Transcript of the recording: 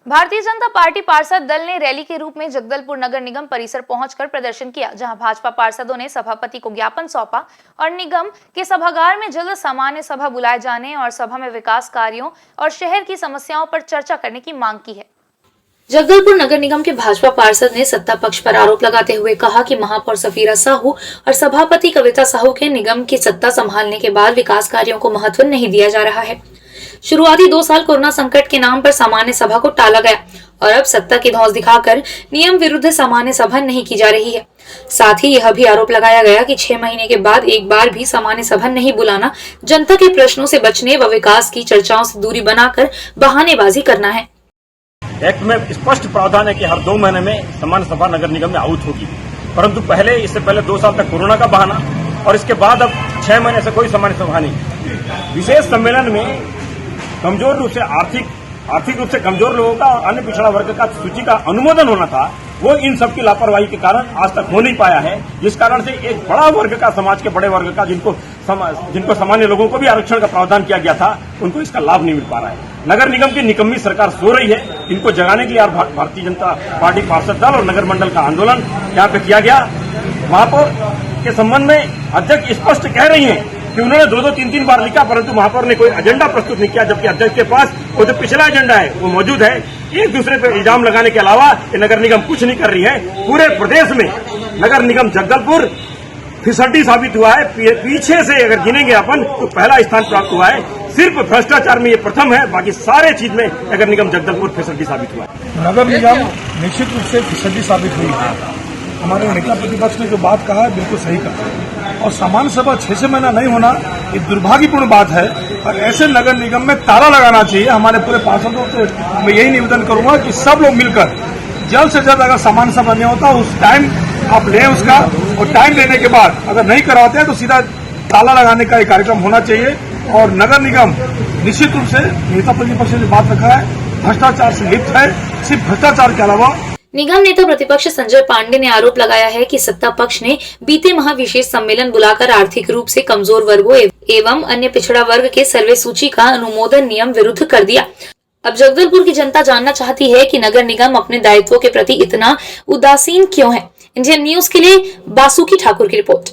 Bharatiya Janata party पार्षद दल ने रैली के रूप में जगदलपुर नगर निगम परिसर पहुंचकर प्रदर्शन किया, जहां भाजपा पार्षदों ने सभापति को ज्ञापन सौंपा और निगम के सभागार में जल्द सामान्य सभा बुलाए जाने और सभा में विकास कार्यों और शहर की समस्याओं पर चर्चा करने की मांग की है। जगदलपुर नगर निगम के भाजपा पार्षद ने सत्ता पक्ष पर आरोप लगाते हुए कहा कि महापौर सफीरा साहू और सभापति कविता साहू के निगम की सत्ता संभालने के बाद विकास कार्यों को महत्व नहीं दिया जा रहा है। शुरुआती 2 साल कोरोना संकट के नाम पर सामान्य सभा को टाला गया और अब सत्ता की धौंस दिखाकर नियम विरुद्ध सामान्य सभा नहीं की जा रही है। साथ ही यह भी आरोप लगाया गया कि 6 महीने के बाद एक बार भी सामान्य सभा नहीं बुलाना जनता के प्रश्नों से बचने व विकास की चर्चाओं से दूरी बनाकर बहानेबाजी करना है। एक्ट में स्पष्ट प्रावधान है कि हर 2 महीने में सामान्य सभा नगर निगम में आउट होगी, परंतु इससे पहले 2 साल तक कोरोना का बहाना और इसके बाद अब 6 महीने से कोई सामान्य सभा नहीं। विशेष सम्मेलन में कमजोर रूप से आर्थिक रूप से कमजोर लोगों का और अन्य पिछड़ा वर्ग का सूची का अनुमोदन होना था, वो इन सब की लापरवाही के कारण आज तक हो नहीं पाया है, जिस कारण से एक बड़ा वर्ग का, समाज के बड़े वर्ग का, जिनको सामान्य लोगों को भी आरक्षण का प्रावधान किया गया था, उनको इसका लाभ नहीं मिल पा रहा है। नगर निगम की निकम्मी सरकार सो रही है। इनको जगाने के लिए भारतीय जनता पार्टी पार्षद दल और नगर मंडल का आंदोलन यहाँ पे किया गया। महापौर के संबंध में अध्यक्ष स्पष्ट कह रही हैं कि उन्होंने 2-2, 3-3 बार लिखा, परंतु महापौर ने कोई एजेंडा प्रस्तुत नहीं किया, जबकि अध्यक्ष के पास वो जो पिछला एजेंडा है वो मौजूद है। एक दूसरे पर इल्जाम लगाने के अलावा ये नगर निगम कुछ नहीं कर रही है। पूरे प्रदेश में नगर निगम जगदलपुर फिसड्डी साबित हुआ है। पीछे से अगर गिनेंगे अपन तो पहला स्थान प्राप्त हुआ है। सिर्फ भ्रष्टाचार में ये प्रथम है, बाकी सारे चीज में नगर निगम जगदलपुर फिसड्डी साबित हुआ है। नगर निगम निश्चित रूप से फिसड्डी साबित हुई है। हमारे नेता प्रतिपक्ष ने जो बात कहा है बिल्कुल सही कहा है और सामान्य सभा 6 महीना नहीं होना ये दुर्भाग्यपूर्ण बात है और ऐसे नगर निगम में ताला लगाना चाहिए। हमारे पूरे पार्षदों से मैं यही निवेदन करूंगा कि सब लोग मिलकर जल्द से जल्द, अगर सामान्य सभा नहीं होता उस टाइम आप लें उसका, और टाइम लेने के बाद अगर नहीं करवाते हैं तो सीधा ताला लगाने का एक कार्यक्रम होना चाहिए। और नगर निगम निश्चित रूप से नेता प्रतिपक्ष ने बात रखा है भ्रष्टाचार से लिप्त है। सिर्फ भ्रष्टाचार के अलावा निगम नेता प्रतिपक्ष संजय पांडे ने आरोप लगाया है कि सत्ता पक्ष ने बीते माह विशेष सम्मेलन बुलाकर आर्थिक रूप से कमजोर वर्गों एवं अन्य पिछड़ा वर्ग के सर्वे सूची का अनुमोदन नियम विरुद्ध कर दिया। अब जगदलपुर की जनता जानना चाहती है कि नगर निगम अपने दायित्वों के प्रति इतना उदासीन क्यों है। इंडियन न्यूज के लिए बासुकी ठाकुर की रिपोर्ट।